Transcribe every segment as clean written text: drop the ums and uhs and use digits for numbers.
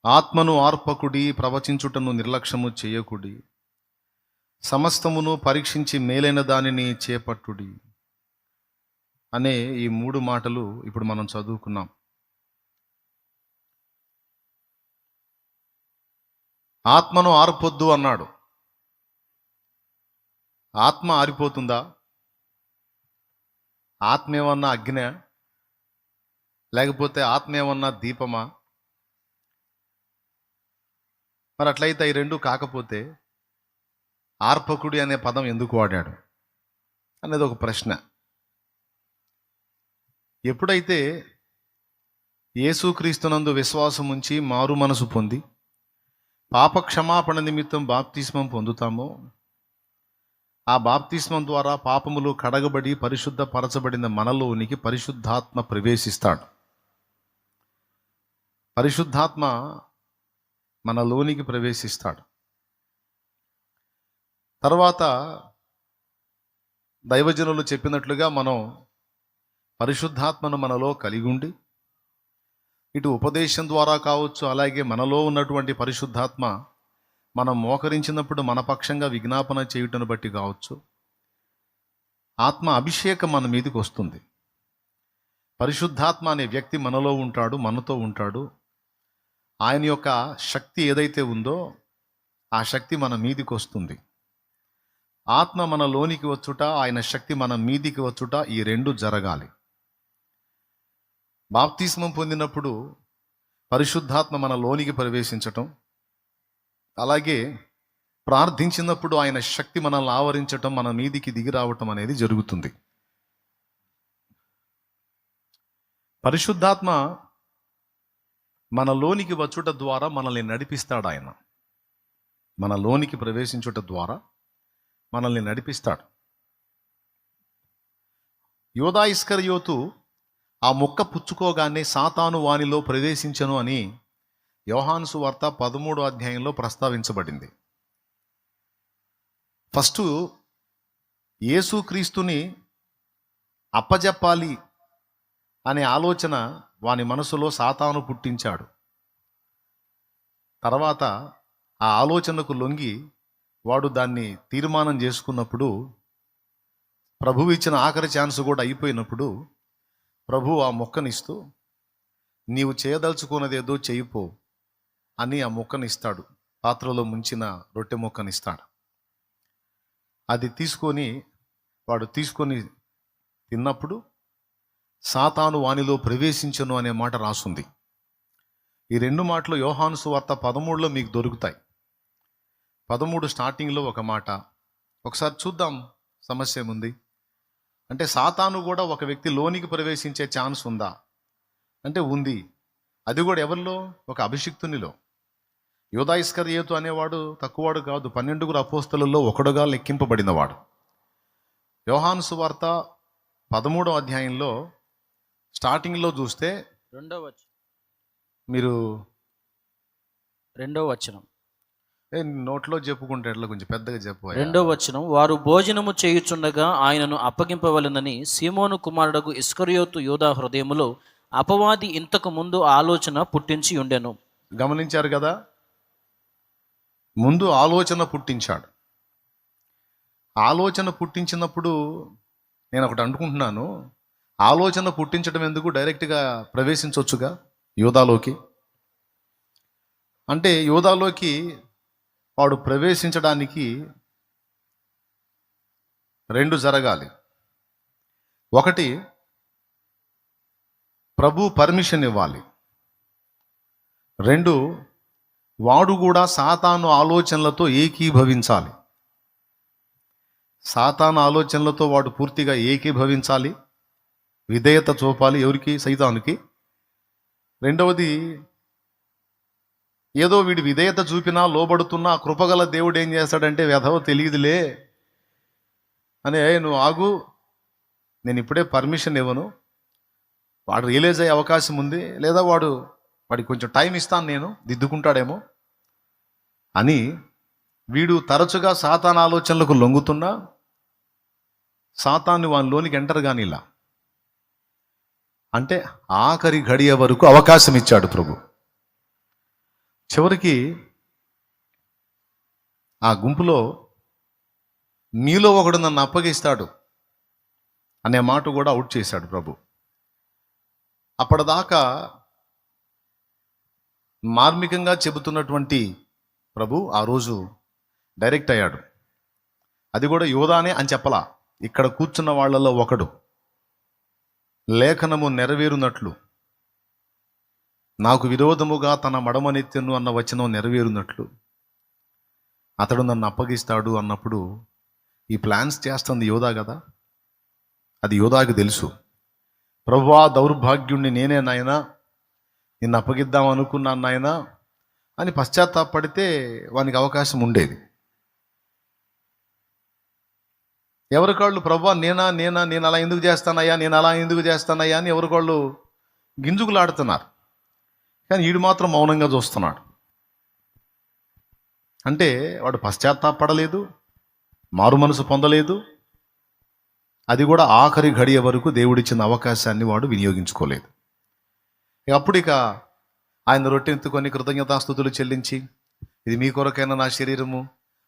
ఆత్మను ఆర్పకుడి, ప్రవచించుటను నిర్లక్ష్యము చేయకుడి, సమస్తమును పరీక్షించి మేలైన దానిని చేపట్టుడి అనే ఈ 3 మాటలు ఇప్పుడు మనం చదువుకున్నాం. ఆత్మను ఆర్పొద్దు అన్నాడు. ఆత్మ ఆరిపోతుందా? ఆత్మ ఏమన్నా అగ్నే, లేకపోతే ఆత్మ ఏమన్నా దీపమా? మరి అట్లయితే ఈ రెండు కాకపోతే ఆర్పకుడి అనే పదం ఎందుకు వాడాడు అనేది ఒక ప్రశ్న. ఎప్పుడైతే యేసుక్రీస్తునందు విశ్వాసం ఉంచి మారు మనసు పొంది పాప క్షమాపణ నిమిత్తం బాప్తిస్మం పొందుతామో, ఆ బాప్తిస్మం ద్వారా పాపములు కడగబడి పరిశుద్ధపరచబడిన మనలోనికి పరిశుద్ధాత్మ ప్రవేశిస్తాడు. పరిశుద్ధాత్మ మనలోనికి ప్రవేశిస్తాడు. తర్వాత దైవజనులు చెప్పినట్లుగా మనం పరిశుద్ధాత్మను మనలో కలిగి ఉండి, ఇటు ఉపదేశం ద్వారా కావచ్చు, అలాగే మనలో ఉన్నటువంటి పరిశుద్ధాత్మ మనం మోకరించినప్పుడు మన పక్షంగా విజ్ఞాపన చేయుటను బట్టి కావచ్చు, ఆత్మ అభిషేకం మన మీదకి వస్తుంది. పరిశుద్ధాత్మ అనే వ్యక్తి మనలో ఉంటాడు, మనతో ఉంటాడు. ఆయన యొక్క శక్తి ఏదైతే ఉందో ఆ శక్తి మన మీదికి వస్తుంది. ఆత్మ మన లోనికి వచ్చుట, ఆయన శక్తి మన మీదికి వచ్చుట, ఈ రెండు జరగాలి. బాప్తిస్మం పొందినప్పుడు పరిశుద్ధాత్మ మన లోనికి ప్రవేశించటం, అలాగే ప్రార్థించినప్పుడు ఆయన శక్తి మనల్ని ఆవరించటం, మన మీదికి దిగి రావటం అనేది జరుగుతుంది. పరిశుద్ధాత్మ మన లోనికి వచ్చుట ద్వారా మనల్ని నడిపిస్తాడు. ఆయన మన లోనికి ప్రవేశించుట ద్వారా మనల్ని నడిపిస్తాడు. యోధా ఇస్కరియోతు ఆ ముక్క పుచ్చుకోగానే సాతాను వానిలో ప్రవేశించను అని యోహాను సువార్త 13వ అధ్యాయంలో ప్రస్తావించబడింది. ఫస్ట్ యేసుక్రీస్తుని అప్పజెప్పాలి అనే ఆలోచన వాని మనసులో సాతాను పుట్టించాడు. తర్వాత ఆ ఆలోచనకు లొంగి వాడు దాన్ని తీర్మానం చేసుకున్నప్పుడు, ప్రభువు ఇచ్చిన ఆఖరి ఛాన్స్ కూడా అయిపోయినప్పుడు, ప్రభువు ఆ మొక్కనిస్తూ నీవు చేయదలుచుకున్నదేదో చేయిపో అని ఆ మొక్కనిస్తాడు. పాత్రలో ముంచిన రొట్టె మొక్కనిస్తాడు. అది వాడు తీసుకొని తిన్నప్పుడు సాతాను వానిలో ప్రవేశించను అనే మాట రాసుంది. ఈ 2 మాటలు యోహాను సువార్త 13లో మీకు దొరుకుతాయి. 13 స్టార్టింగ్లో ఒక మాట. ఒకసారి చూద్దాం సమస్య ఏముంది అంటే, సాతాను కూడా ఒక వ్యక్తి లోనికి ప్రవేశించే ఛాన్స్ ఉందా అంటే ఉంది. అది కూడా ఎవరిలో? ఒక అభిషిక్తునిలో. యోధా ఇస్కరియోతు అనేవాడు తక్కువవాడు కాదు, 12 అపోస్తలుల్లో ఒకడుగా లెక్కింపబడినవాడు. యోహాను సువార్త 13వ అధ్యాయంలో స్టార్టింగ్లో చూస్తే మీరు 2వ వచనం, నోట్లో చెప్పుకుంటే ఎట్లా, కొంచెం పెద్దగా చెప్పు. 2వ వచనం, వారు భోజనము చేయుచుండగా ఆయనను అప్పగింపవలెనని సీమోను కుమారుడగు ఇస్కరియోతు యూదా హృదయములో అపవాది ఇంతకు ముందు ఆలోచన పుట్టించి ఉండెను. గమనించారు కదా? ముందు ఆలోచన పుట్టించాడు. ఆలోచన పుట్టించినప్పుడు నేను ఒకటి అనుకుంటున్నాను, ఆలోచన పుట్టించడం ఎందుకు, డైరెక్ట్గా ప్రవేశించవచ్చుగా యూదాలోకి. అంటే యూదాలోకి వాడు ప్రవేశించడానికి 2 జరగాలి. ఒకటి, ప్రభు పర్మిషన్ ఇవ్వాలి. 2, వాడు కూడా సాతాను ఆలోచనలతో ఏకీభవించాలి. సాతాను ఆలోచనలతో వాడు పూర్తిగా ఏకీభవించాలి, విధేయత చూపాలి. ఎవరికి? సైతానుకి. 2వది, ఏదో వీడి విధేయత చూపినా లోబడుతున్నా కృపగల దేవుడు ఏం చేస్తాడంటే, వెధవ తెలియదులే అని, నువ్వు ఆగు, నేను ఇప్పుడే పర్మిషన్ ఇవ్వను, వాడు రియలైజ్ అయ్యే అవకాశం ఉంది, లేదా వాడికి కొంచెం టైం ఇస్తాను, నేను దిద్దుకుంటాడేమో అని వీడు తరచుగా సాతాను ఆలోచనలకు లొంగుతున్నా సాతాన్ని వానిలోనికి ఎంటర్ కానీ ఇలా అంటే ఆఖరి గడియ వరకు అవకాశం ఇచ్చాడు ప్రభు. చివరికి ఆ గుంపులో మీలో ఒకడు నన్ను అప్పగిస్తాడు అనే మాట కూడా అవుట్ చేశాడు ప్రభు. అప్పటిదాకా మార్మికంగా చెబుతున్నటువంటి ప్రభు ఆ రోజు డైరెక్ట్ అయ్యాడు. అది కూడా యోధానే అని చెప్పలా, ఇక్కడ కూర్చున్న వాళ్ళలో ఒకడు. లేఖనము నెరవేరునట్లు, నాకు విరోధముగా తన మడమనెత్తెను అన్న వచనం నెరవేరునట్లు అతడు నన్ను అప్పగిస్తాడు అన్నప్పుడు ఈ ప్లాన్స్ చేస్తుంది యోధా కదా. అది యోధాకి తెలుసు. ప్రభువా, దౌర్భాగ్యుణ్ణి నేనే నాయనా, నిన్ను అప్పగిద్దాం అనుకున్నాను నాయనా అని పశ్చాత్తాపడితే వానికి అవకాశం ఉండేది. ఎవరికాళ్ళు ప్రభువా నేను అలా ఎందుకు చేస్తానయ్యా అని ఎవరికాళ్ళు గింజుకులాడుతున్నారు. కానీ వీడు మాత్రం మౌనంగా చూస్తున్నాడు. అంటే వాడు పశ్చాత్తాపడలేదు, మారు మనసు పొందలేదు. అది కూడా ఆఖరి గడియ వరకు దేవుడిచ్చిన అవకాశాన్ని వాడు వినియోగించుకోలేదు. అప్పుడు ఆయన రొట్టెనెత్తుకొని కృతజ్ఞతాస్తుతులు చెల్లించి, ఇది మీ కొరకైన నా శరీరము,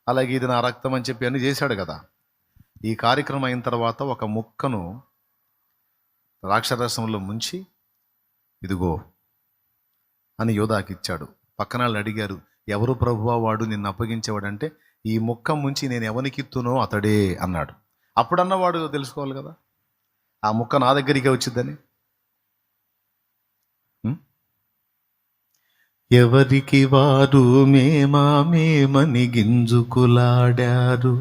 అలాగే ఇది నా రక్తం అని చెప్పి అన్ని చేశాడు కదా. ఈ కార్యక్రమం అయిన తర్వాత ఒక ముక్కను ద్రాక్షరసంలో ముంచి ఇదిగో అని యోధాకి ఇచ్చాడు. పక్కన వాళ్ళు అడిగారు, ఎవరు ప్రభువా వాడు నిన్ను అప్పగించేవాడంటే, ఈ ముక్క ముంచి నేను ఎవరికిత్తునో అతడే అన్నాడు. అప్పుడన్నవాడు తెలుసుకోవాలి కదా, ఆ ముక్క నా దగ్గరికే వచ్చిందని. ఎవరికి వారు మేమని గింజుకులాడారు,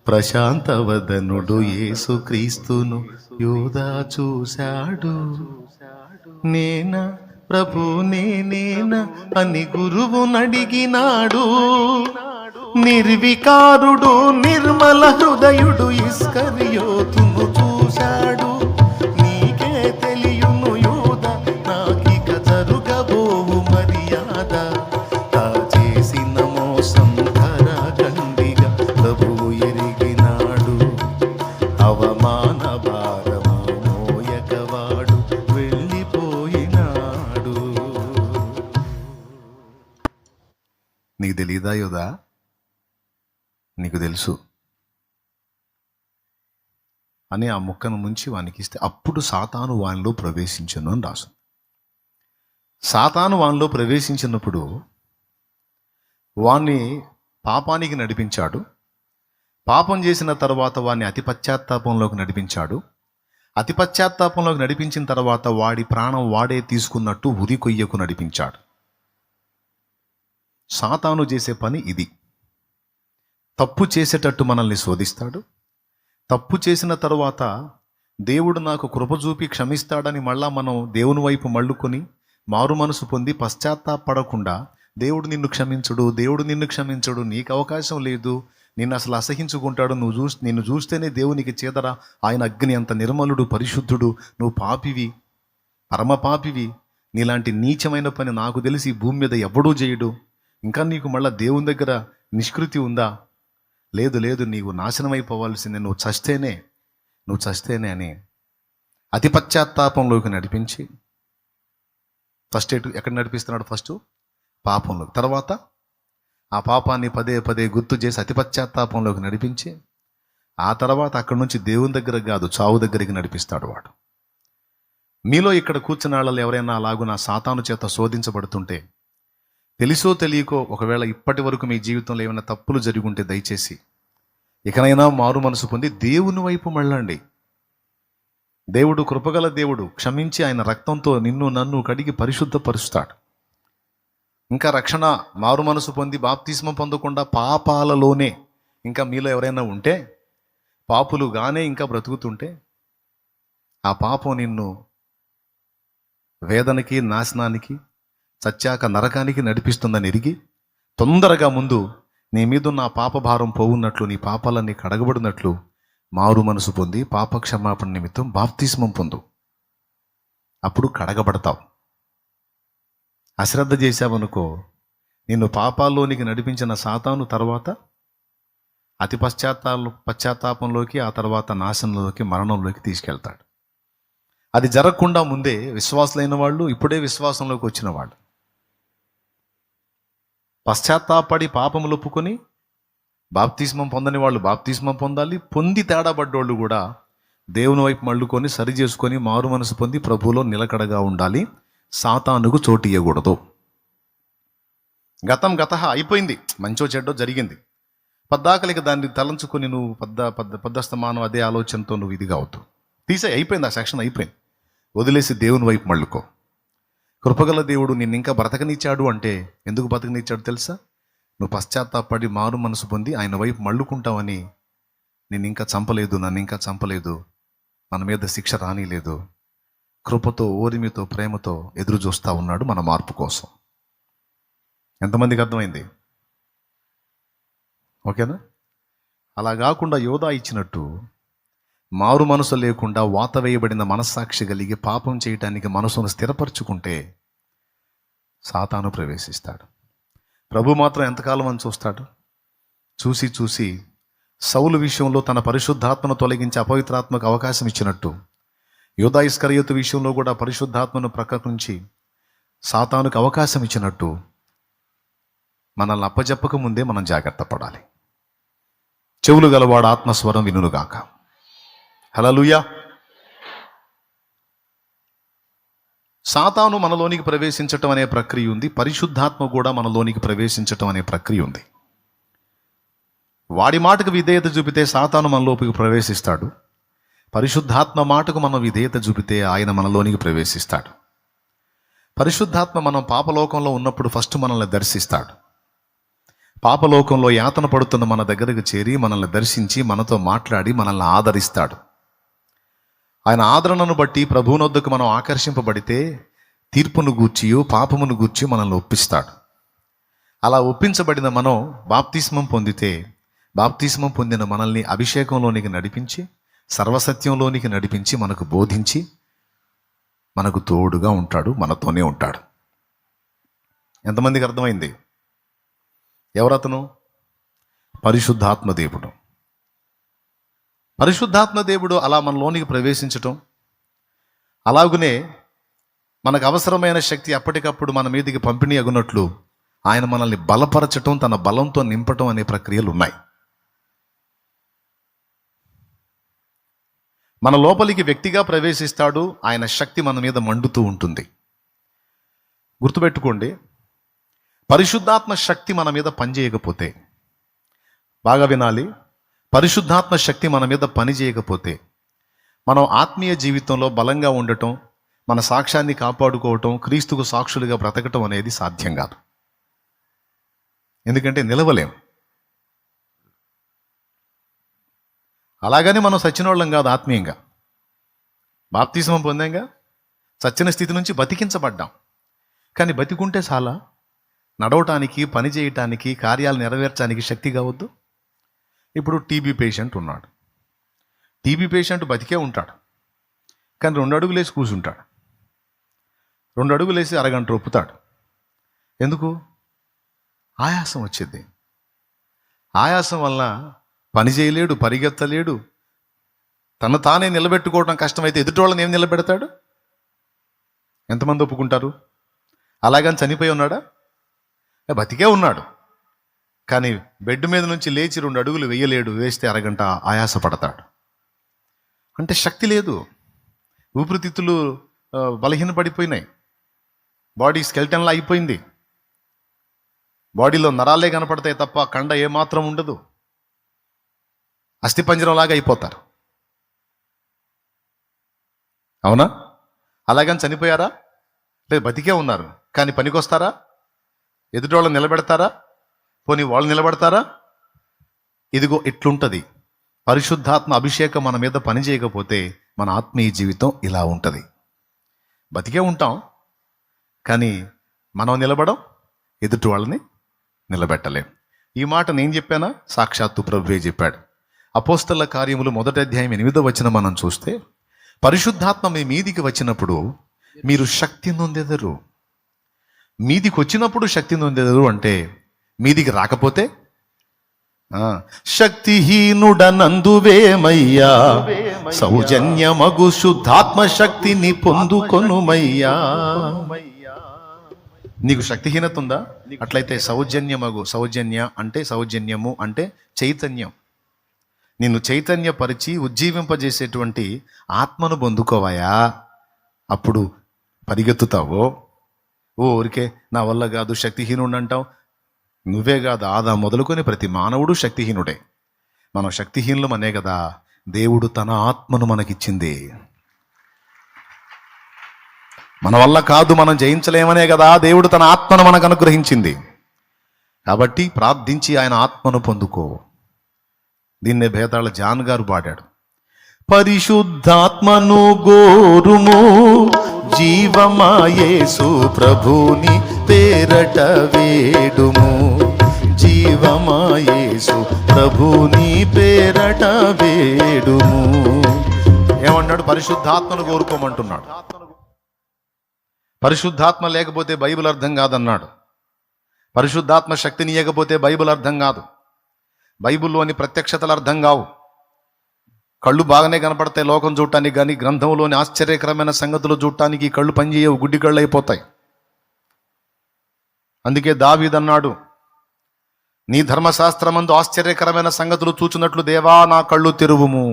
ప్రశాంతవదనుడు యేసుక్రీస్తును యోధా చూశాడు. నేనా ప్రభు నేనేనా అని గురువు నడిగినాడు. నిర్వికారుడు నిర్మల హృదయుడు ఇస్కరియోతును చూశాడు. నీకే తెలియును యోధా, నాకిక జరుగబోవు మర్యాద. తా చేసిన మోసం ధరగండిగా ప్రభువు ఎరిగినాడు. అవమాన భారము మోయకవాడు వెళ్ళిపోయినాడు. నీకు తెలీదా యోధా? నీకు తెలుసు అని ఆ ముక్కను ముంచి వానికి ఇస్తే అప్పుడు సాతాను వానిలో ప్రవేశించను అని రాసు. సాతాను వానిలో ప్రవేశించినప్పుడు వాణ్ణి పాపానికి నడిపించాడు. పాపం చేసిన తర్వాత వాడిని అతి పశ్చాత్తాపంలోకి నడిపించాడు. అతి పశ్చాత్తాపంలోకి నడిపించిన తర్వాత వాడి ప్రాణం వాడే తీసుకున్నట్టు ఉరి కొయ్యకు నడిపించాడు. సాతాను చేసే పని ఇది. తప్పు చేసేటట్టు మనల్ని శోధిస్తాడు. తప్పు చేసిన తరువాత దేవుడు నాకు కృప చూపి క్షమిస్తాడని మళ్ళా మనం దేవుని వైపు మళ్ళుకొని మారు మనసు పొంది పశ్చాత్తాపడకుండా దేవుడు నిన్ను క్షమించడు, నీకు అవకాశం లేదు, నిన్ను అసలు అసహించుకుంటాడు, నిన్ను చూస్తేనే దేవునికి చేదరా, ఆయన అగ్ని అంత నిర్మలుడు, పరిశుద్ధుడు, నువ్వు పాపివి, పరమ పాపివి, నీలాంటి నీచమైన పని నాకు తెలిసి ఈ భూమి మీద ఎవడూ చేయడు, ఇంకా నీకు మళ్ళా దేవుని దగ్గర నిష్కృతి ఉందా? లేదు నీవు నాశనమైపోవాల్సిందే, నువ్వు చస్తేనే అని అతి పశ్చాత్తాపంలోకి నడిపించి ఫస్ట్ ఎక్కడ నడిపిస్తున్నాడు? ఫస్ట్ పాపంలోకి, తర్వాత ఆ పాపాన్ని పదే పదే గుర్తు చేసి అతి పశ్చాత్తాపంలోకి నడిపించి ఆ తర్వాత అక్కడి నుంచి దేవుని దగ్గర కాదు చావు దగ్గరికి నడిపిస్తాడు వాడు. మీలో ఇక్కడ కూర్చున్న వాళ్ళలో ఎవరైనా అలాగున సాతాను చేత శోధించబడుతుంటే, తెలుసో తెలియకో ఒకవేళ ఇప్పటి వరకు మీ జీవితంలో ఏమైనా తప్పులు జరిగి ఉంటే దయచేసి ఇకనైనా మారు మనసు పొంది దేవుని వైపు మళ్ళండి. దేవుడు కృపగల దేవుడు, క్షమించి ఆయన రక్తంతో నిన్ను నన్ను కడిగి పరిశుద్ధపరుస్తాడు. ఇంకా రక్షణ మారు మనసు పొంది బాప్తిస్మం పొందకుండా పాపాలలోనే ఇంకా మీలో ఎవరైనా ఉంటే, పాపులుగానే ఇంకా బ్రతుకుతుంటే, ఆ పాపం నిన్ను వేదనకి, నాశనానికి, చచ్చాక నరకానికి నడిపిస్తుందని ఎరిగి తొందరగా ముందు నీ మీదున్న పాప భారం పోవున్నట్లు, నీ పాపాలన్నీ కడగబడినట్లు మారు మనసు పొంది పాప క్షమాపణ నిమిత్తం బాప్తిస్మం పొందు. అప్పుడు కడగబడతావు. అశ్రద్ధ చేశావనుకో, నిన్ను పాపాల్లోనికి నడిపించిన సాతాను తర్వాత అతి పశ్చాత్తాపంలోకి, ఆ తర్వాత నాశనంలోకి, మరణంలోకి తీసుకెళ్తాడు. అది జరగకుండా ముందే విశ్వాసులైన వాళ్ళు, ఇప్పుడే విశ్వాసంలోకి వచ్చిన వాళ్ళు పశ్చాత్తాపడి పాపములు ఒప్పుకొని బాప్తిస్మం పొందని వాళ్ళు బాప్తిస్మం పొందాలి. పొంది తేడా పడ్డోళ్ళు కూడా దేవుని వైపు మళ్ళుకొని సరి చేసుకొని మారు మనసు పొంది ప్రభువులో నిలకడగా ఉండాలి. సాతానుకు చోటు ఇవ్వకూడదు. గతం అయిపోయింది, మంచో చెడ్డో జరిగింది. పద్దాకలికి దాన్ని తలంచుకొని నువ్వు పద్దస్తమానం అదే ఆలోచనతో నువ్వు ఇదిగా అవుతావు. అయిపోయింది, ఆ సెక్షన్ అయిపోయింది. వదిలేసి దేవుని వైపు మళ్ళుకో. కృపగల దేవుడు నిన్ను ఇంకా బ్రతకనిచ్చాడు అంటే ఎందుకు బ్రతకనిచ్చాడు తెలుసా? నువ్వు పశ్చాత్తాపడి మారు మనసు పొంది ఆయన వైపు మళ్ళుకుంటావని. నిన్ను ఇంకా చంపలేదు, నన్ను ఇంకా చంపలేదు, మన మీద శిక్ష రానిలేదు. కృపతో, ఓరిమితో, ప్రేమతో ఎదురు చూస్తూ ఉన్నాడు మన మార్పు కోసం. ఎంతమందికి అర్థమైంది? ఓకేనా? అలా కాకుండా యోధా ఇచ్చినట్టు మారు మనసు లేకుండా వాత వేయబడిన మనస్సాక్షి కలిగి పాపం చేయటానికి మనసును స్థిరపరచుకుంటే సాతాను ప్రవేశిస్తాడు. ప్రభు మాత్రం ఎంతకాలం అని చూస్తాడు? చూసి సౌలు విషయంలో తన పరిశుద్ధాత్మను తొలగించి అపవిత్రాత్మకు అవకాశం ఇచ్చినట్టు యూదా ఇస్కరియోతు విషయంలో కూడా పరిశుద్ధాత్మను ప్రక్క నుంచి సాతానుకు అవకాశం ఇచ్చినట్టు మనల్ని అప్పచెప్పక ముందే మనం జాగ్రత్త పడాలి. చెవులు గలవాడు ఆత్మస్వరం వినుగాక. హల్లెలూయా. సాతాను మనలోనికి ప్రవేశించటం అనే ప్రక్రియ ఉంది. పరిశుద్ధాత్మ కూడా మనలోనికి ప్రవేశించటం అనే ప్రక్రియ ఉంది. వాడి మాటకు విధేయత చూపితే సాతాను మనలోకి ప్రవేశిస్తాడు. పరిశుద్ధాత్మ మాటకు మనం విధేయత చూపితే ఆయన మనలోనికి ప్రవేశిస్తాడు. పరిశుద్ధాత్మ మనం పాపలోకంలో ఉన్నప్పుడు ఫస్ట్ మనల్ని దర్శిస్తాడు. పాపలోకంలో యాతన పడుతున్న మన దగ్గరకు చేరి మనల్ని దర్శించి మనతో మాట్లాడి మనల్ని ఆదరిస్తాడు. ఆయన ఆదరణను బట్టి ప్రభువునొద్దకు మనం ఆకర్షింపబడితే తీర్పును గూర్చియో పాపమును గూర్చి మనల్ని ఒప్పిస్తాడు. అలా ఒప్పించబడిన మనం బాప్తిస్మం పొందితే బాప్తిస్మం పొందిన మనల్ని అభిషేకంలోనికి నడిపించి సర్వసత్యంలోనికి నడిపించి మనకు బోధించి మనకు తోడుగా ఉంటాడు, మనతోనే ఉంటాడు. ఎంతమందికి అర్థమైంది? ఎవరతను? పరిశుద్ధాత్మ దేవుడు. పరిశుద్ధాత్మ దేవుడు అలా మనలోనికి ప్రవేశించటం, అలాగునే మనకు అవసరమైన శక్తి అప్పటికప్పుడు మన మీదకి పంపిణీ అగునట్లు ఆయన మనల్ని బలపరచటం, తన బలంతో నింపటం అనే ప్రక్రియలు ఉన్నాయి. మన లోపలికి వ్యక్తిగా ప్రవేశిస్తాడు. ఆయన శక్తి మన మీద మండుతూ ఉంటుంది. గుర్తుపెట్టుకోండి, పరిశుద్ధాత్మ శక్తి మన మీద పనిచేయకపోతే, బాగా వినాలి, పరిశుద్ధాత్మ శక్తి మన మీద పని చేయకపోతే మనం ఆత్మీయ జీవితంలో బలంగా ఉండటం, మన సాక్ష్యాన్ని కాపాడుకోవటం, క్రీస్తుకు సాక్షులుగా బ్రతకటం అనేది సాధ్యం కాదు. ఎందుకంటే నిలవలేం. అలాగని మనం సచ్చినోళ్ళం కాదు. ఆత్మీయంగా బాప్తిస్మం పొందాంగా, సచ్చిన స్థితి నుంచి బతికించబడ్డాం. కానీ బతికుంటే చాలా, నడవటానికి, పని చేయటానికి, కార్యాలు నెరవేర్చడానికి శక్తి కావద్దు. ఇప్పుడు టీబీ పేషెంట్ ఉన్నాడు. టీబీ పేషెంట్ బతికే ఉంటాడు, కానీ 2 అడుగులు వేసి కూర్చుంటాడు. 2 అడుగులు వేసి అరగంట ఒప్పుతాడు. ఎందుకు? ఆయాసం వచ్చింది. ఆయాసం వల్ల పని చేయలేడు, పరిగెత్తలేడు. తను తానే నిలబెట్టుకోవడం కష్టమైతే ఎదుటి వాళ్ళని ఏం నిలబెడతాడు? ఎంతమంది ఒప్పుకుంటారు? అలాగని చనిపోయి ఉన్నాడా? బతికే ఉన్నాడు, కానీ బెడ్ మీద నుంచి లేచి 2 అడుగులు వేయలేడు. వేస్తే అరగంట ఆయాస పడతాడు. అంటే శక్తి లేదు. ఊపిరితిత్తులు బలహీనపడిపోయినాయి. బాడీ స్కెల్టన్లా అయిపోయింది. బాడీలో నరాలే కనపడతాయి తప్ప కండ ఏమాత్రం ఉండదు. అస్థిపంజరంలాగా అయిపోతారు. అవునా? అలాగని చనిపోయారా? లేదు, బతికే ఉన్నారు, కానీ పనికొస్తారా? ఎదుటి వాళ్ళని నిలబెడతారా? పోనీ వాళ్ళు నిలబడతారా? ఇదిగో ఇట్లుంటుంది. పరిశుద్ధాత్మ అభిషేకం మన మీద పని చేయకపోతే మన ఆత్మీయ జీవితం ఇలా ఉంటుంది. బతికే ఉంటాం, కానీ మనం నిలబడం, ఎదుటి వాళ్ళని నిలబెట్టలేం. ఈ మాట నేను చెప్పానా? సాక్షాత్తు ప్రభువే చెప్పాడు. అపోస్తల కార్యములు 1వ అధ్యాయం 8వ వచనం మనం చూస్తే, పరిశుద్ధాత్మ మీ మీదికి వచ్చినప్పుడు మీరు శక్తి నొందెదరు. మీదికి వచ్చినప్పుడు శక్తి నొందెదరు అంటే మీదికి రాకపోతే శక్తిహీనుడనందువేమయ్యా, సౌజన్యమగు శుద్ధాత్మ శక్తిని పొందుకొనుమయ్యా. నీకు శక్తిహీనత ఉందా? అట్లయితే సౌజన్య అంటే సౌజన్యము అంటే చైతన్యం. నిన్ను చైతన్యపరిచి ఉజ్జీవింపజేసేటువంటి ఆత్మను పొందుకోవాయా, అప్పుడు పరిగెత్తుతావో. ఊరికే నా వల్ల కాదు, శక్తిహీనుడు అంటావు. నువ్వే కాదు, ఆదా మొదలుకొని ప్రతి మానవుడు శక్తిహీనుడే. మనం శక్తిహీనులం అనే కదా దేవుడు తన ఆత్మను మనకిచ్చింది. మన వల్ల కాదు, మనం జయించలేమనే కదా దేవుడు తన ఆత్మను మనకు అనుగ్రహించింది. కాబట్టి ప్రార్థించి ఆయన ఆత్మను పొందుకో. దీన్నే భేతాళ జాన్ గారు పాడాడు. పరిశుద్ధాత్మను గోరుము, జీవమాయేసు ప్రభుని పేరట వేడుము. జీవమాయేసు ప్రభుని పేరట వేడుము. ఏమన్నాడు? పరిశుద్ధాత్మను కోరుకోమంటున్నాడు. పరిశుద్ధాత్మ లేకపోతే బైబిల్ అర్థం కాదన్నాడు. పరిశుద్ధాత్మ శక్తిని ఇవ్వకపోతే బైబిల్ అర్థం కాదు. బైబిల్లోని ప్రత్యక్షతలు అర్థం కావు. కళ్ళు బాగానే కనపడతాయి లోకం చూడటానికి, కానీ గ్రంథంలోని ఆశ్చర్యకరమైన సంగతులు చూడటానికి కళ్ళు పనిచేయవు, గుడ్డి కళ్ళు అయిపోతాయి. అందుకే దావీదు అన్నాడు, నీ ధర్మశాస్త్రమందు ఆశ్చర్యకరమైన సంగతులు చూచినట్లు దేవా నా కళ్ళు తెరువుము.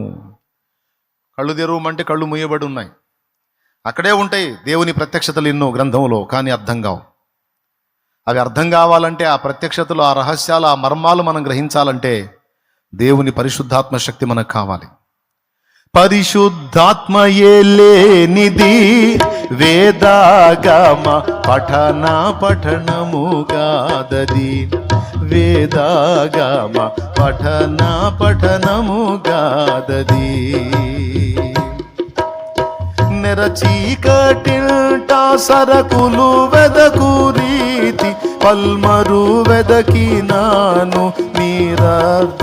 కళ్ళు తెరువమంటే కళ్ళు మూయబడి ఉన్నాయి. అక్కడే ఉంటాయి దేవుని ప్రత్యక్షతలు ఎన్నో గ్రంథంలో, కానీ అర్థం కావు. అవి అర్థం కావాలంటే ఆ ప్రత్యక్షతలు, ఆ రహస్యాలు, ఆ మర్మాలు మనం గ్రహించాలంటే దేవుని పరిశుద్ధాత్మ శక్తి మనకు కావాలి. పరిశుద్ధాత్మయే లేనిది వేదాగమ పఠనముగాదది. వేదాగమ పఠనముగాదది. నెరచీకటింట సరకులు వెదకు రీతి పల్మరు వెదకినాను నిరర్ధకమైపోవు.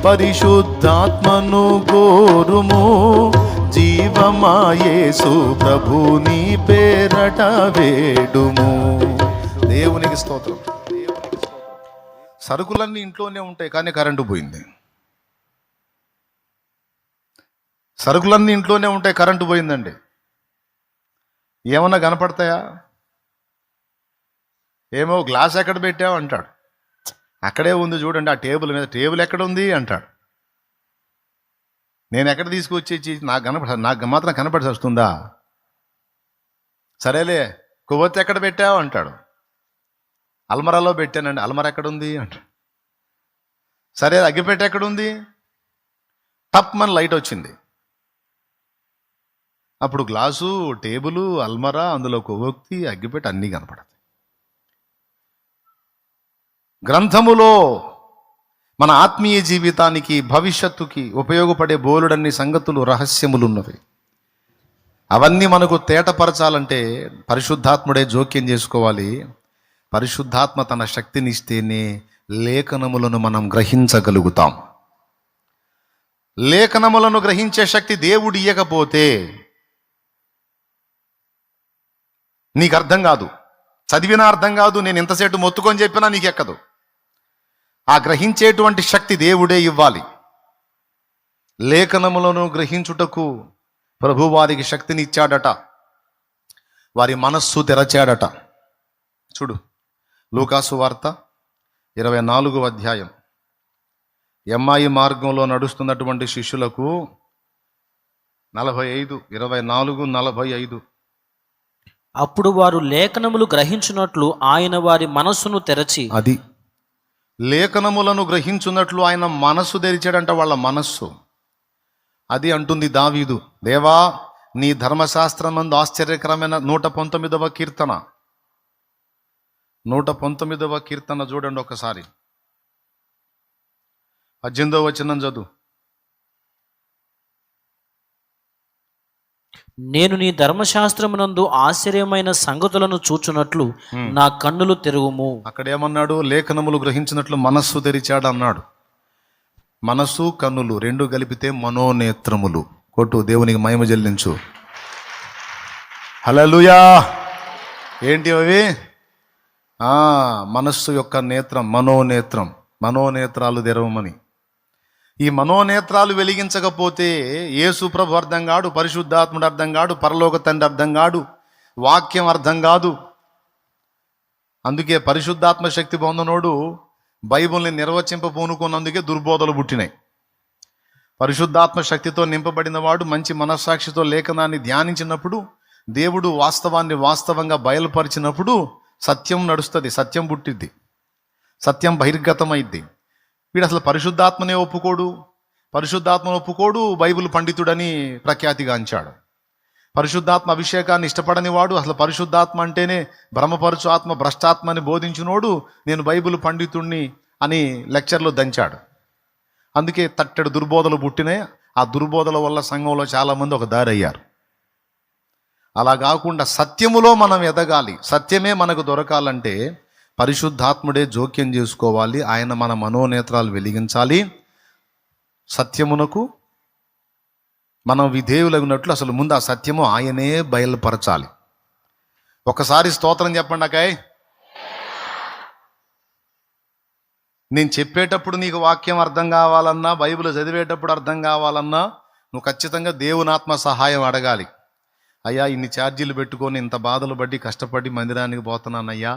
పరిశుద్ధాత్మను గోరుము, జీవమాయేసు ప్రభుని పేరట వేడుము. దేవునికి స్తోత్రం. సరుకులన్నీ ఇంట్లోనే ఉంటాయి, కానీ కరెంటు పోయింది. సరుకులన్నీ ఇంట్లోనే ఉంటాయి, కరెంటు పోయిందండి. ఏమన్నా కనపడతాయా? ఏమో గ్లాస్ ఎక్కడ పెట్టావు అంటాడు. అక్కడే ఉంది చూడండి, ఆ టేబుల్ మీద. టేబుల్ ఎక్కడ ఉంది అంటాడు. నేను ఎక్కడ తీసుకొచ్చి నాకు మాత్రం కనపడి వస్తుందా? సరేలే, కొవ్వొత్తి ఎక్కడ పెట్టావు అంటాడు. అల్మరాలో పెట్టానండి. అల్మరా ఎక్కడుంది అంటాడు. సరే, అగ్గిపెట్టె ఎక్కడుంది? టప్ మన లైట్ వచ్చింది. అప్పుడు గ్లాసు, టేబుల్, అల్మరా, అందులో కొవ్వొత్తి, అగ్గిపెట్టె అన్నీ కనపడతాయి. గ్రంథములో మన ఆత్మీయ జీవితానికి, భవిష్యత్తుకి ఉపయోగపడే బోలుడన్ని సంగతులు, రహస్యములు ఉన్నవి. అవన్నీ మనకు తేటపరచాలంటే పరిశుద్ధాత్ముడే జోక్యం చేసుకోవాలి. పరిశుద్ధాత్మ తన శక్తినిస్తేనే లేఖనములను మనం గ్రహించగలుగుతాం. లేఖనములను గ్రహించే శక్తి దేవుడు ఇయ్యకపోతే నీకు అర్థం కాదు. చదివినా అర్థం కాదు. నేను ఇంతసేపు మొత్తుకొని చెప్పినా నీకు ఎక్కదు. ఆ గ్రహించేటువంటి శక్తి దేవుడే ఇవ్వాలి. లేఖనములను గ్రహించుటకు ప్రభు వారికి శక్తిని ఇచ్చాడట. వారి మనస్సు తెరచాడట. చూడు, లూకాసు వార్త 24వ అధ్యాయం. ఎమ్మాయి మార్గంలో నడుస్తున్నటువంటి శిష్యులకు 45, 24, 45. అప్పుడు వారు లేఖనములు గ్రహించున్నట్లు ఆయన వారి మనస్సును తెరచి. అది లేఖనములను గ్రహించున్నట్లు ఆయన మనస్సు తెరిచాడంట, వాళ్ళ మనస్సు. అది అంటుంది దావీదు, దేవా నీ ధర్మశాస్త్రమందు ఆశ్చర్యకరమైన 119వ కీర్తన. 119వ కీర్తన చూడండి ఒకసారి. 18వ వచనం చదువు. నేను నీ ధర్మశాస్త్రమునందు ఆశ్చర్యమైన సంగతులను చూచున్నట్లు నా కన్నులు తెరువుము. అక్కడేమన్నాడు? లేఖనములు గ్రహించినట్లు మనస్సు తెరిచాడు అన్నాడు. మనస్సు, కన్నులు రెండు కలిపితే మనోనేత్రములు. కొట్టు, దేవునికి మహిమ చెల్లించు. హల్లెలూయా. ఏంటి అవి? మనస్సు యొక్క నేత్రం, మనోనేత్రం. మనోనేత్రాలు తెరవమని. ఈ మనోనేత్రాలు వెలిగించకపోతే యేసు ప్రభు అర్థం కాడు, పరిశుద్ధాత్ముడు అర్థం కాడు, పరలోక తండ్రి అర్థం కాడు, వాక్యం అర్థం కాదు. అందుకే పరిశుద్ధాత్మ శక్తి పొందనోడు బైబిల్ని నిర్వచింపబూనుకున్నందుకే దుర్బోధలు పుట్టినాయి. పరిశుద్ధాత్మ శక్తితో నింపబడిన వాడు మంచి మనస్సాక్షితో లేఖనాన్ని ధ్యానించినప్పుడు, దేవుడు వాస్తవాన్ని వాస్తవంగా బయలుపరిచినప్పుడు సత్యం నడుస్తుంది, సత్యం పుట్టిద్ది, సత్యం బహిర్గతమైద్ది. వీడు అసలు పరిశుద్ధాత్మనే ఒప్పుకోడు, బైబిల్ పండితుడని ప్రఖ్యాతిగాంచాడు. పరిశుద్ధాత్మ అభిషేకాన్ని ఇష్టపడని వాడు, అసలు పరిశుద్ధాత్మ అంటేనే భ్రమపరచు ఆత్మ, భ్రష్టాత్మ అని బోధించినోడు నేను బైబిల్ పండితుణ్ణి అని లెక్చర్లో దంచాడు. అందుకే తట్టెడు దుర్బోధలు పుట్టినాయి. ఆ దుర్బోధల వల్ల సంఘంలో చాలామంది ఒక దారి అయ్యారు. అలా కాకుండా సత్యములో మనం ఎదగాలి, సత్యమే మనకు దొరకాలంటే పరిశుద్ధాత్ముడే జోక్యం చేసుకోవాలి. ఆయన మన మనోనేత్రాలు వెలిగించాలి. సత్యమునకు మనం విధేయులగినట్లు అసలు ముందు ఆ సత్యము ఆయనే బయలుపరచాలి. ఒకసారి స్తోత్రం చెప్పండి అకాయ్. నేను చెప్పేటప్పుడు నీకు వాక్యం అర్థం కావాలన్నా, బైబిల్ చదివేటప్పుడు అర్థం కావాలన్నా నువ్వు ఖచ్చితంగా దేవుని ఆత్మ సహాయం అడగాలి. అయ్యా, ఇన్ని ఛార్జీలు పెట్టుకొని ఇంత బాధలు పడి కష్టపడి మందిరానికి పోతున్నానయ్యా,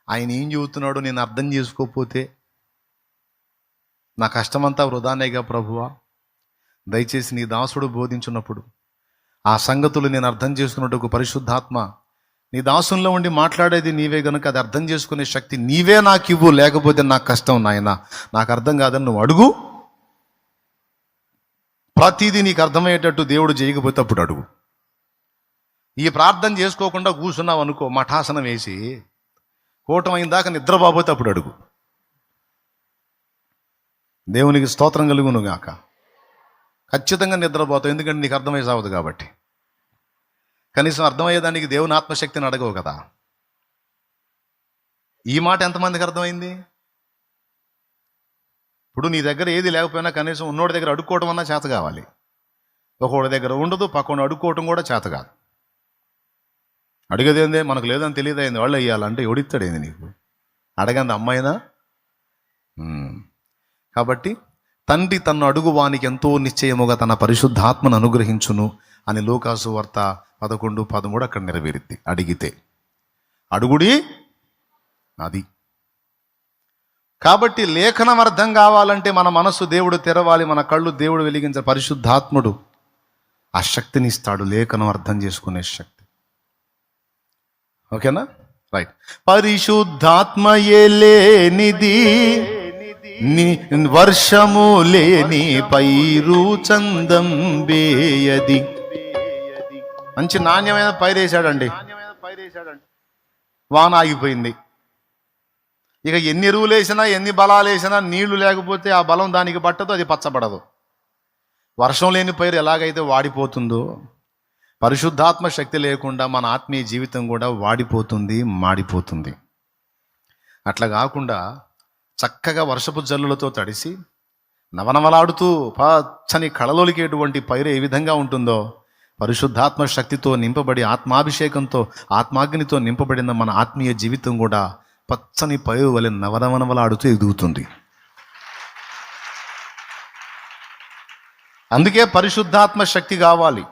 ఆయన ఏం చెబుతున్నాడో నేను అర్థం చేసుకోకపోతే నా కష్టమంతా వృధానేగా ప్రభువా. దయచేసి నీ దాసుడు బోధించున్నప్పుడు ఆ సంగతులు నేను అర్థం చేసుకున్నట్టు పరిశుద్ధాత్మ నీ దాసుల్లో ఉండి మాట్లాడేది నీవే గనుక అది అర్థం చేసుకునే శక్తి నీవే నాకు ఇవ్వు, లేకపోతే నాకు కష్టం నాయన, నాకు అర్థం కాదని నువ్వు అడుగు. ప్రతిదీ నీకు అర్థమయ్యేటట్టు దేవుడు చేయకపోతే అప్పుడు అడుగు. ఈ ప్రార్థన చేసుకోకుండా కూర్చున్నావు అనుకో, మఠాసనం వేసి కూటమైన దాకా నిద్రపోతే అప్పుడు అడుగు. దేవునికి స్తోత్రం కలుగును గాక. ఖచ్చితంగా నిద్రపోతావు, ఎందుకంటే నీకు అర్థమై సావదు కాబట్టి. కనీసం అర్థమయ్యేదానికి దేవుని ఆత్మశక్తిని అడగవు కదా. ఈ మాట ఎంతమందికి అర్థమైంది? ఇప్పుడు నీ దగ్గర ఏది లేకపోయినా కనీసం ఉన్నోడి దగ్గర అడుక్కోవడం అన్నా చేత కావాలి. ఒకడి దగ్గర ఉండదు, పక్కన అడుక్కోవటం కూడా చేత కాదు. అడిగేదేందే, మనకు లేదని తెలియదైంది, వాళ్ళు అయ్యాలంటే ఎవడిస్తాడేంది నీకు? అడగంది అమ్మాయినా? కాబట్టి తండ్రి తన్ను అడుగు వానికి ఎంతో నిశ్చయముగా తన పరిశుద్ధాత్మను అనుగ్రహించును అని లూకాసు వార్త 11:13 అక్కడ నెరవేరిద్ది. అడిగితే అడుగుడి అది. కాబట్టి లేఖనం అర్థం కావాలంటే మన మనస్సు దేవుడు తెరవాలి, మన కళ్ళు దేవుడు వెలిగించే పరిశుద్ధాత్ముడు ఆ శక్తిని ఇస్తాడు, లేఖనం అర్థం చేసుకునే శక్తి. ఓకేనా? రైట్. పరిశుద్ధాత్మయే లేనిది వర్షము లేని పైరు చందం వేయది. మంచి నాణ్యమైన పైరేసాడండి, వాన ఆగిపోయింది. ఇక ఎన్ని ఎరువులు వేసినా ఎన్ని బలాలు వేసినా నీళ్లు లేకపోతే ఆ బలం దానికి పట్టదు, అది పచ్చబడదు. వర్షం లేని పైరు ఎలాగైతే వాడిపోతుందో పరిశుద్ధాత్మ శక్తి లేకుండా మన ఆత్మీయ జీవితం కూడా వాడిపోతుంది, మాడిపోతుంది. అట్లా కాకుండా చక్కగా వర్షపు జల్లులతో తడిసి నవనవలాడుతూ పచ్చని కళలోలికేటువంటి పైరు ఏ విధంగా ఉంటుందో పరిశుద్ధాత్మ శక్తితో నింపబడి ఆత్మాభిషేకంతో ఆత్మాగ్నితో నింపబడిన మన ఆత్మీయ జీవితం కూడా పచ్చని పైరు వలె నవనవనవలాడుతూ ఎదుగుతుంది. అందుకే పరిశుద్ధాత్మ శక్తి కావాలి.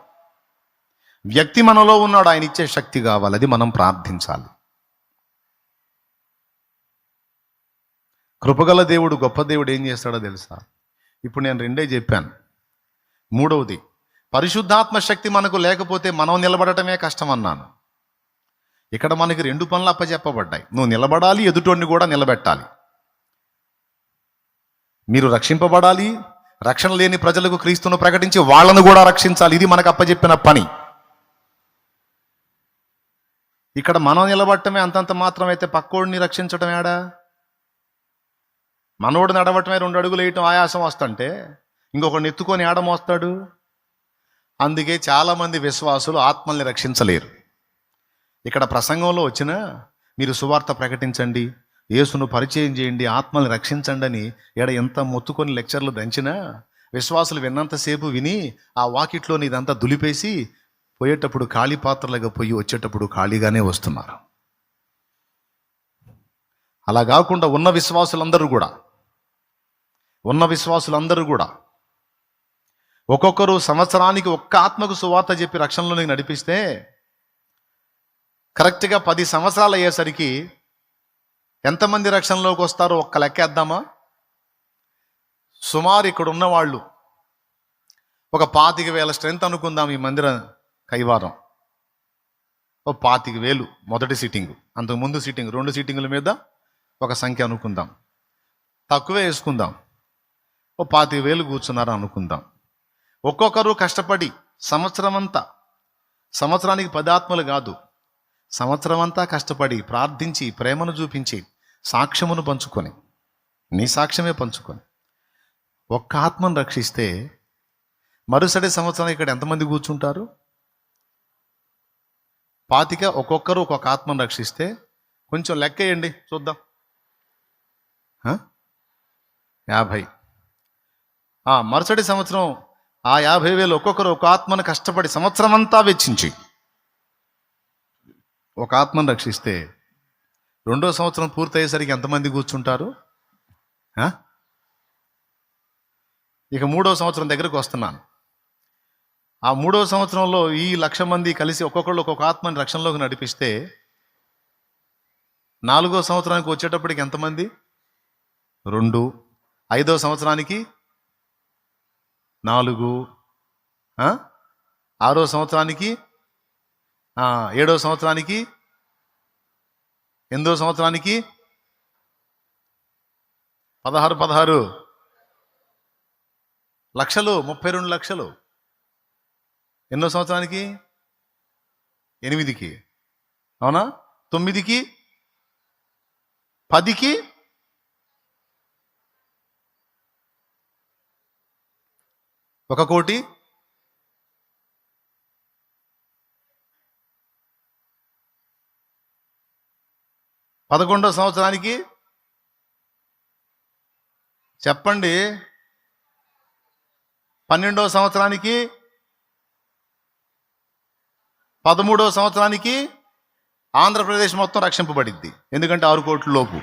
వ్యక్తి మనలో ఉన్నాడు, ఆయన ఇచ్చే శక్తి కావాలి, అది మనం ప్రార్థించాలి. కృపగల దేవుడు, గొప్ప దేవుడు ఏం చేస్తాడో తెలుసా? ఇప్పుడు నేను రెండే చెప్పాను. మూడవది, పరిశుద్ధాత్మ శక్తి మనకు లేకపోతే మనం నిలబడటమే కష్టం అన్నాను. ఇక్కడ మనకి 2 పనులు అప్పచెప్పబడ్డాయి. నువ్వు నిలబడాలి, ఎదుటోడిని కూడా నిలబెట్టాలి. మీరు రక్షింపబడాలి, రక్షణ లేని ప్రజలకు క్రీస్తును ప్రకటించి వాళ్ళను కూడా రక్షించాలి. ఇది మనకు అప్పచెప్పిన పని. ఇక్కడ మనం నిలబడటమే అంతంత మాత్రం అయితే పక్కోడిని రక్షించటం ఏడా? మనోడు నడవటమే 2 అడుగులు వేయటం ఆయాసం వస్తుంటే ఇంకొకడిని ఎత్తుకొని ఏడ మోస్తాడు? అందుకే చాలామంది విశ్వాసులు ఆత్మల్ని రక్షించలేరు. ఇక్కడ ప్రసంగంలో వచ్చిన మీరు సువార్త ప్రకటించండి, యేసును పరిచయం చేయండి, ఆత్మల్ని రక్షించండి అని ఎంత మొత్తుకొని లెక్చర్లు దంచినా విశ్వాసులు విన్నంతసేపు విని ఆ వాకిట్లోని ఇదంతా దులిపేసి పోయేటప్పుడు ఖాళీ పాత్రలుగా పోయి వచ్చేటప్పుడు ఖాళీగానే వస్తున్నారు. అలా కాకుండా ఉన్న విశ్వాసులందరూ కూడా ఒక్కొక్కరు సంవత్సరానికి ఒక్క ఆత్మకు సువార్త చెప్పి రక్షణలోనికి నడిపిస్తే కరెక్ట్గా 10 సంవత్సరాలు అయ్యేసరికి ఎంతమంది రక్షణలోకి వస్తారో ఒక్క లెక్కేద్దామా? సుమారు ఇక్కడ ఉన్నవాళ్ళు ఒక 25,000 స్ట్రెంత్ అనుకుందాం. ఈ మందిర కైవారం ఒక 25,000 మొదటి సిట్టింగ్, అంతకుముందు సిట్టింగ్ 2 సిట్టింగుల మీద ఒక సంఖ్య అనుకుందాం, తక్కువే వేసుకుందాం, ఓ 25,000 కూర్చున్నారు అనుకుందాం. ఒక్కొక్కరు కష్టపడి సంవత్సరం అంతా, సంవత్సరానికి 10 ఆత్మలు కాదు, సంవత్సరం అంతా కష్టపడి ప్రార్థించి ప్రేమను చూపించి సాక్ష్యమును పంచుకొని, నీ సాక్ష్యమే పంచుకొని ఒక్క ఆత్మను రక్షిస్తే మరుసటి సంవత్సరం ఇక్కడ ఎంతమంది కూర్చుంటారు? 25 ఒక్కొక్కరు ఒక్కొక్క ఆత్మను రక్షిస్తే కొంచెం లెక్కేయండి చూద్దాం. 50. మరుసటి సంవత్సరం ఆ 50,000 ఒక్కొక్కరు ఒక ఆత్మను కష్టపడి సంవత్సరం అంతా వెచ్చించి ఒక ఆత్మను రక్షిస్తే రెండో సంవత్సరం పూర్తయ్యేసరికి ఎంతమంది కూర్చుంటారు? ఇక 3వ సంవత్సరం దగ్గరకు వస్తున్నాను. ఆ 3వ సంవత్సరంలో ఈ 1,00,000 మంది కలిసి ఒక్కొక్కళ్ళు ఒక్కొక్క ఆత్మని రక్షణలోకి నడిపిస్తే 4వ సంవత్సరానికి వచ్చేటప్పటికి ఎంతమంది? 2. 5వ సంవత్సరానికి 4. 6వ సంవత్సరానికి 7వ సంవత్సరానికి 8వ సంవత్సరానికి 16 లక్షలు, 32 లక్షలు. ఎన్నో సంవత్సరానికి? 8కి, అవునా? 9కి, 10కి, 1 కోటి, 11వ సంవత్సరానికి చెప్పండి, 12వ సంవత్సరానికి, 13వ సంవత్సరానికి ఆంధ్రప్రదేశ్ మొత్తం రక్షింపబడిద్ది. ఎందుకంటే 6 కోట్ల లోపు.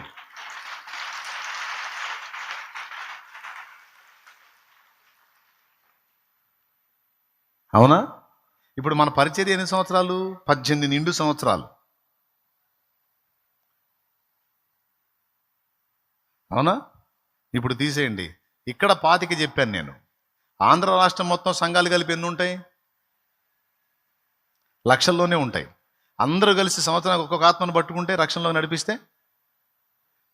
అవునా? ఇప్పుడు మన పరిచర్య ఎన్ని సంవత్సరాలు? 18 నిండు సంవత్సరాలు. అవునా? ఇప్పుడు తీసేయండి. ఇక్కడ 25 చెప్పాను నేను. ఆంధ్ర రాష్ట్రం మొత్తం సంఘాలు కలిపి ఎన్ని ఉంటాయి? లక్షల్లోనే ఉంటాయి. అందరూ కలిసి సంవత్సరానికి ఒక్కొక్క ఆత్మను పట్టుకుంటే రక్షణలో నడిపిస్తే,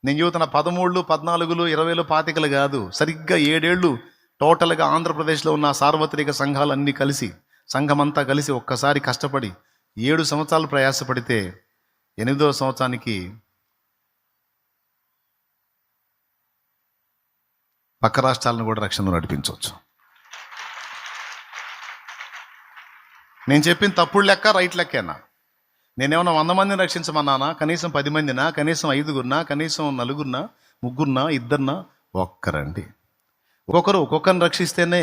నేను చెబుతున్న 13, 14, 20, 25 కాదు, సరిగ్గా 7 ఏళ్ళు టోటల్గా ఆంధ్రప్రదేశ్లో ఉన్న సార్వత్రిక సంఘాలన్నీ కలిసి, సంఘమంతా కలిసి ఒక్కసారి కష్టపడి 7 సంవత్సరాలు ప్రయాసపడితే 8వ సంవత్సరానికి పక్క రాష్ట్రాలను కూడా రక్షణలో నడిపించవచ్చు. నేను చెప్పిన తప్పుడు లెక్క రైట్ లెక్కేనా? నేనేమన్నా 100 మందిని రక్షించమన్నానా? కనీసం 10 మందినా? కనీసం 5గురినా? కనీసం 4గురినా? 3గురినా? 2 ఒక్కరండి. ఒక్కొక్కరిని రక్షిస్తేనే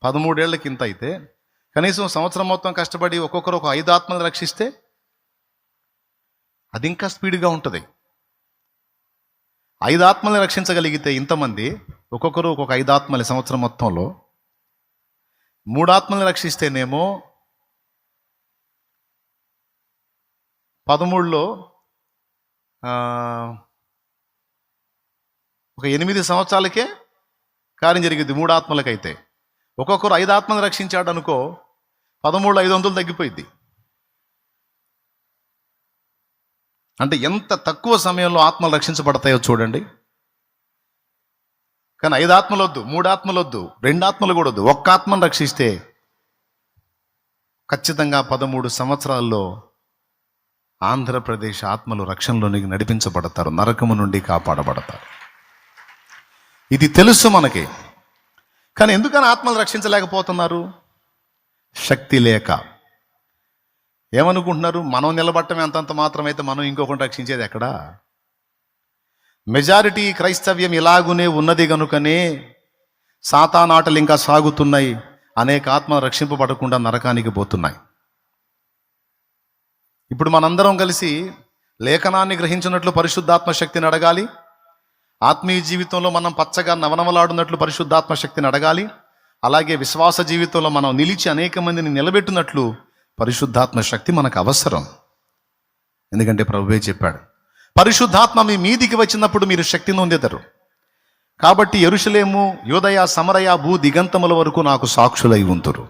13 ఏళ్ళకి ఇంత అయితే, కనీసం సంవత్సరం మొత్తం కష్టపడి ఒక్కొక్కరు ఒక 5 ఆత్మలు రక్షిస్తే అది ఇంకా స్పీడ్గా ఉంటుంది. 5 ఆత్మల్ని రక్షించగలిగితే ఇంతమంది, ఒక్కొక్కరు ఒక్కొక్క 5 ఆత్మలు సంవత్సరం మొత్తంలో, 3 ఆత్మల్ని రక్షిస్తేనేమో 13లో ఒక 8 సంవత్సరాలకే కార్యం జరిగింది 3 ఆత్మలకైతే. ఒక్కొక్కరు 5 ఆత్మలు రక్షించాడు అనుకో, 13లో 500 తగ్గిపోయింది. అంటే ఎంత తక్కువ సమయంలో ఆత్మలు రక్షించబడతాయో చూడండి. కానీ 5 ఆత్మలు వద్దు, 3 ఆత్మలు వద్దు, 2 ఆత్మలు కూడా వద్దు, 1 ఆత్మను రక్షిస్తే ఖచ్చితంగా 13 సంవత్సరాల్లో ఆంధ్రప్రదేశ్ ఆత్మలు రక్షణలోనికి నడిపించబడతారు, నరకము నుండి కాపాడబడతారు. ఇది తెలుసు మనకి. కానీ ఎందుకని ఆత్మలు రక్షించలేకపోతున్నారు? శక్తి లేక. ఏమనుకుంటున్నారు? మనం నిలబట్టమే అంతంత మాత్రమైతే మనం ఇంకొకటి రక్షించేది ఎక్కడా? మెజారిటీ క్రైస్తవ్యం ఇలాగునే ఉన్నది కనుకనే సాతానాటలు ఇంకా సాగుతున్నాయి. అనేక ఆత్మలు రక్షింపబడకుండా నరకానికి పోతున్నాయి. ఇప్పుడు మనందరం కలిసి లేఖనాన్ని గ్రహించినట్లు పరిశుద్ధాత్మ శక్తిని అడగాలి. ఆత్మీయ జీవితంలో మనం పచ్చగా నవనవలాడున్నట్లు పరిశుద్ధాత్మ శక్తిని అడగాలి. అలాగే విశ్వాస జీవితంలో మనం నిలిచి అనేక మందిని నిలబెట్టినట్లు పరిశుద్ధాత్మ శక్తి మనకు అవసరం. ఎందుకంటే ప్రభువే చెప్పాడు, పరిశుద్ధాత్మ మీ మీదికి వచ్చినప్పుడు మీరు శక్తిని పొందేదరు. కాబట్టి యెరూషలేము, యూదయ, సమరయ, భూ దిగంతముల వరకు నాకు సాక్షులై ఉంతురు.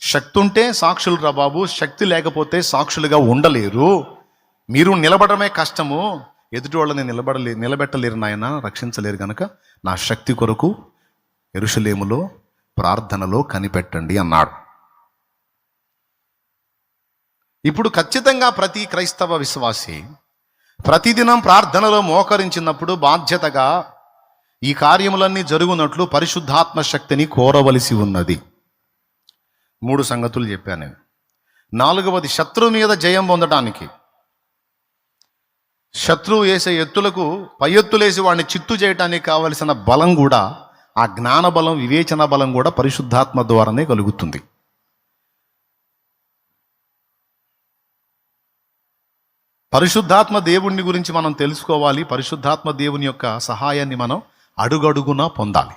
శక్తి ఉంటే సాక్షులు రా బాబు, శక్తి లేకపోతే సాక్షులుగా ఉండలేరు. మీరు నిలబడమే కష్టము, ఎదుటి వాళ్ళని నిలబెట్టలేరు నాయన, రక్షించలేరు కనుక నా శక్తి కొరకు యెరూషలేములో ప్రార్థనలో కనిపెట్టండి అన్నాడు. ఇప్పుడు ఖచ్చితంగా ప్రతి క్రైస్తవ విశ్వాసి ప్రతిదినం ప్రార్థనలో మోకరించినప్పుడు బాధ్యతగా ఈ కార్యములన్నీ జరుగునట్లు పరిశుద్ధాత్మ శక్తిని కోరవలసి ఉన్నది. 3 సంగతులు చెప్పాను నేను. 4వది, శత్రువు మీద జయం పొందడానికి, శత్రువు వేసే ఎత్తులకు పై ఎత్తులేసి వాడిని చిత్తు చేయడానికి కావలసిన బలం కూడా, ఆ జ్ఞాన బలం, వివేచన బలం కూడా పరిశుద్ధాత్మ ద్వారానే కలుగుతుంది. పరిశుద్ధాత్మ దేవుని గురించి మనం తెలుసుకోవాలి. పరిశుద్ధాత్మ దేవుని యొక్క సహాయాన్ని మనం అడుగడుగునా పొందాలి.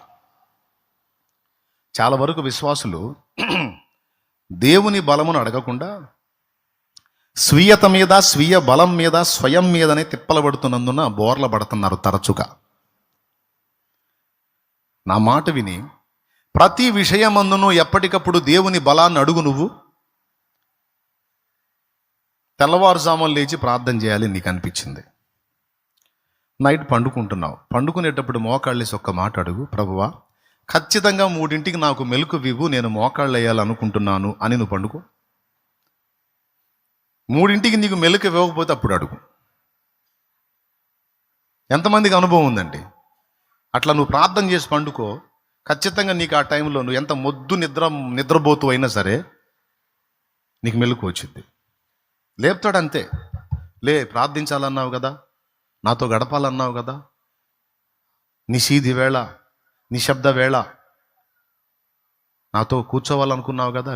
చాలా వరకు విశ్వాసులు దేవుని బలమును అడగకుండా స్వీయత మీద, స్వీయ బలం మీద, స్వయం మీదనే తిప్పలబడుతున్నందున బోర్ల పడుతున్నారు తరచుగా. నా మాట విని ప్రతి విషయమందును ఎప్పటికప్పుడు దేవుని బలాన్ని అడుగు. నువ్వు తెల్లవారుజామున లేచి ప్రార్థన చేయాలి నీకు అనిపించింది. నైట్ పండుకుంటున్నావు, పండుకునేటప్పుడు మోకాళ్ళేసి ఒక్క మాట అడుగు, ప్రభువా ఖచ్చితంగా 3ంటికి నాకు మెలకు వివ్వు, నేను మోకాళ్ళు వేయాలనుకుంటున్నాను అని నువ్వు పండుకో. 3ంటికి నీకు మెలకు ఇవ్వకపోతే అప్పుడు అడుగు. ఎంతమందికి అనుభవం ఉందండి? అట్లా నువ్వు ప్రార్థన చేసి పండుకో, ఖచ్చితంగా నీకు ఆ టైంలో నువ్వు ఎంత మొద్దు నిద్రపోతూ అయినా సరే నీకు మెలకు వచ్చింది. లేపుతాడు అంతే. ప్రార్థించాలన్నావు కదా, నాతో గడపాలన్నావు కదా, నిశీధి వేళ, నిశ్శబ్ద వేళ నాతో కూర్చోవాలనుకున్నావు కదా,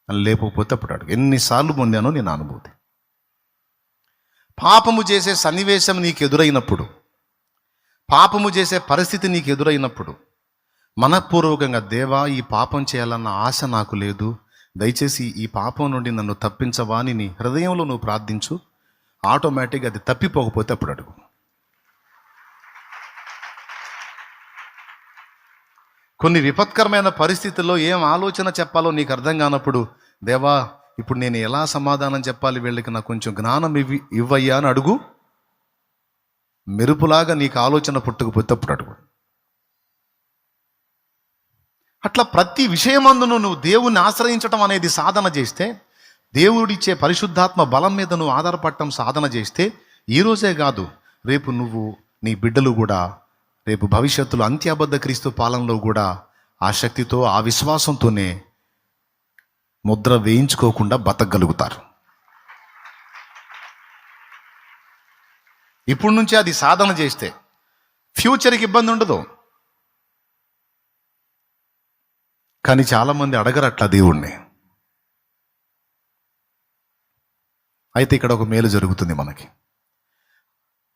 లేకపోతే అప్పుడు అడుగు. ఎన్నిసార్లు పొందానో నేను అనుభూతి. పాపము చేసే సన్నివేశం నీకు ఎదురైనప్పుడు, పాపము చేసే పరిస్థితి నీకు ఎదురైనప్పుడు మనఃపూర్వకంగా, దేవా ఈ పాపం చేయాలన్న ఆశ నాకు లేదు, దయచేసి ఈ పాపం నుండి నన్ను తప్పించవా అని నీ హృదయంలో నువ్వు ప్రార్థించు. ఆటోమేటిక్గా అది తప్పిపోకపోతే అప్పుడు అడుగు. కొన్ని విపత్కరమైన పరిస్థితుల్లో ఏం ఆలోచన చెప్పాలో నీకు అర్థం కానప్పుడు, దేవా ఇప్పుడు నేను ఎలా సమాధానం చెప్పాలి వీళ్ళకి, నాకు కొంచెం జ్ఞానం ఇవ్వయ్యా అని అడుగు. మెరుపులాగా నీకు ఆలోచన పుట్టకపోతే అప్పుడు అడుగు. అట్లా ప్రతి విషయమందును నువ్వు దేవుణ్ణి ఆశ్రయించటం అనేది సాధన చేస్తే, దేవుడిచ్చే పరిశుద్ధాత్మ బలం మీద నువ్వు ఆధారపడటం సాధన చేస్తే, ఈరోజే కాదు రేపు నువ్వు, నీ బిడ్డలు కూడా రేపు భవిష్యత్తులో అంత్యాబద్ధ క్రీస్తు పాలనలో కూడా ఆ శక్తితో, ఆ విశ్వాసంతోనే ముద్ర వేయించుకోకుండా బతకగలుగుతారు. ఇప్పుడు నుంచే అది సాధన చేస్తే ఫ్యూచర్కి ఇబ్బంది ఉండదు. కానీ చాలామంది అడగరు అట్లా దేవుణ్ణి. అయితే ఇక్కడ ఒక మేలు జరుగుతుంది మనకి.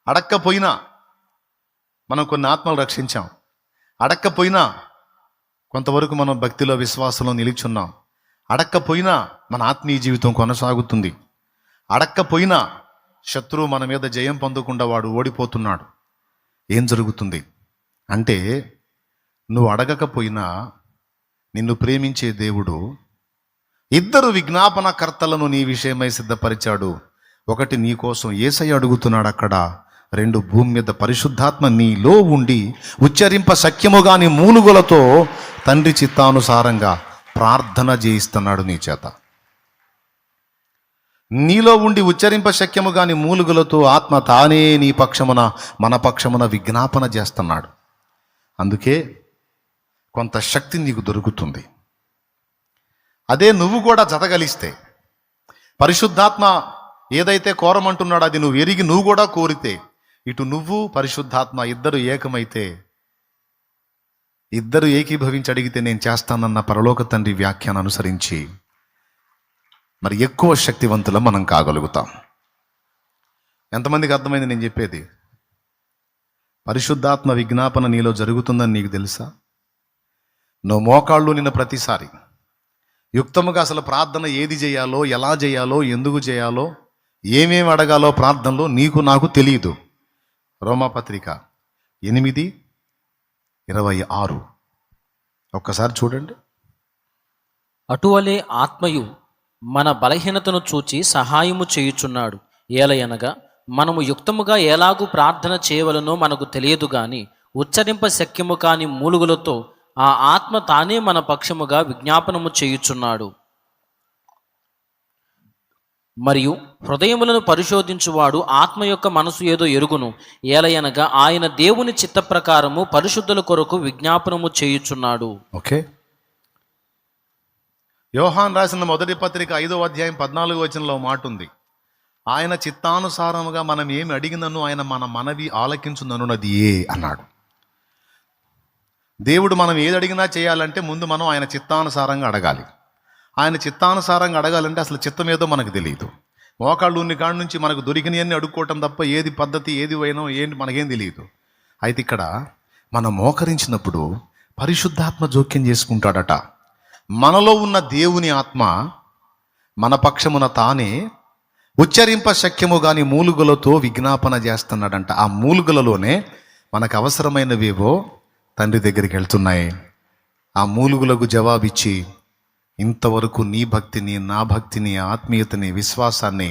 అడక్కపోయినా మనం కొన్ని ఆత్మలు రక్షించాం, అడక్కపోయినా కొంతవరకు మనం భక్తిలో, విశ్వాసంలో నిలిచున్నాం, అడక్కపోయినా మన ఆత్మీయ జీవితం కొనసాగుతుంది, అడక్కపోయినా శత్రువు మన మీద జయం పొందకుండా వాడు ఓడిపోతున్నాడు. ఏం జరుగుతుంది అంటే, నువ్వు అడగకపోయినా నిన్ను ప్రేమించే దేవుడు 2 విజ్ఞాపనకర్తలను నీ విషయమై సిద్ధపరిచాడు. ఒకటి నీ కోసం యేసయ్య అడుగుతున్నాడు అక్కడ, 2 భూమి మీద పరిశుద్ధాత్మ నీలో ఉండి ఉచ్చరింప శక్యము గాని మూలుగులతో తండ్రి చిత్తానుసారంగా ప్రార్థన చేయిస్తున్నాడు నీ చేత. నీలో ఉండి ఉచ్చరింప శక్యము గాని మూలుగులతో ఆత్మ తానే నీ పక్షమున, మన పక్షమున విజ్ఞాపన చేస్తున్నాడు. అందుకే కొంత శక్తి నీకు దొరుకుతుంది. అదే నువ్వు కూడా జతగలిస్తే, పరిశుద్ధాత్మ ఏదైతే కోరమంటున్నాడో అది నువ్వు ఎరిగి నువ్వు కూడా కోరితే, ఇటు నువ్వు పరిశుద్ధాత్మ ఇద్దరు ఏకమైతే, ఇద్దరు ఏకీభవించి అడిగితే నేను చేస్తానన్న పరలోక తండ్రి వ్యాఖ్యానం అనుసరించి మరి ఎక్కువ శక్తివంతులం మనం కాగలుగుతాం. ఎంతమందికి అర్థమైంది నేను చెప్పేది? పరిశుద్ధాత్మ విజ్ఞాపన నీలో జరుగుతుందని నీకు తెలుసా? నువ్వు మోకాళ్ళు నిన్న ప్రతిసారి యుక్తముగా అసలు ప్రార్థన ఏది చేయాలో, ఎలా చేయాలో, ఎందుకు చేయాలో, ఏమేమి అడగాలో ప్రార్థనలో నీకు నాకు తెలియదు. రోమాపత్రిక 8:26 ఒక్కసారి చూడండి. అటువలే ఆత్మయు మన బలహీనతను చూచి సహాయము చేయుచున్నాడు. ఏలయనగా మనము యుక్తముగా ఎలాగూ ప్రార్థన చేయవలనో మనకు తెలియదు గాని ఉచ్చరింప శక్యము కాని మూలుగులతో ఆ ఆత్మ తానే మన పక్షముగా విజ్ఞాపనము చేయుచున్నాడు. మరియు హృదయములను పరిశోధించువాడు ఆత్మ యొక్క మనసు ఏదో ఎరుగును. ఏలయనగా ఆయన దేవుని చిత్త ప్రకారము పరిశుద్ధుల కొరకు విజ్ఞాపనము చేయుచున్నాడు. ఓకే. యోహాన్ రాసిన మొదటి పత్రిక 5వ అధ్యాయం 14వ వచనంలో మాట ఉంది. ఆయన చిత్తానుసారముగా మనం ఏమి అడిగినను ఆయన మన మనవి ఆలకించుననున్నది అన్నాడు. దేవుడు మనం ఏది అడిగినా చేయాలంటే ముందు మనం ఆయన చిత్తానుసారంగా అడగాలి. ఆయన చిత్తానుసారంగా అడగాలంటే అసలు చిత్తం ఏదో మనకు తెలియదు. మోకాళ్ళు ఉన్ని కాడి నుంచి మనకు దొరికినవన్నీ అడుక్కోవటం తప్ప ఏది పద్ధతి, ఏది వైనో ఏంటి మనకేం తెలియదు. అయితే ఇక్కడ మనం మోకరించినప్పుడు పరిశుద్ధాత్మ జోక్యం చేసుకుంటాడట. మనలో ఉన్న దేవుని ఆత్మ మన పక్షమున తానే ఉచ్చరింప శక్యము గాని మూలుగులతో విజ్ఞాపన చేస్తున్నాడంట. ఆ మూలుగులలోనే మనకు అవసరమైనవేవో తండ్రి దగ్గరికి వెళ్తున్నాయి. ఆ మూలుగులకు జవాబిచ్చి ఇంతవరకు నీ భక్తిని, నా భక్తిని, ఆత్మీయతని, విశ్వాసాన్ని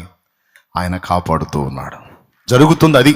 ఆయన కాపాడుతూ ఉన్నాడు. జరుగుతుంది అది.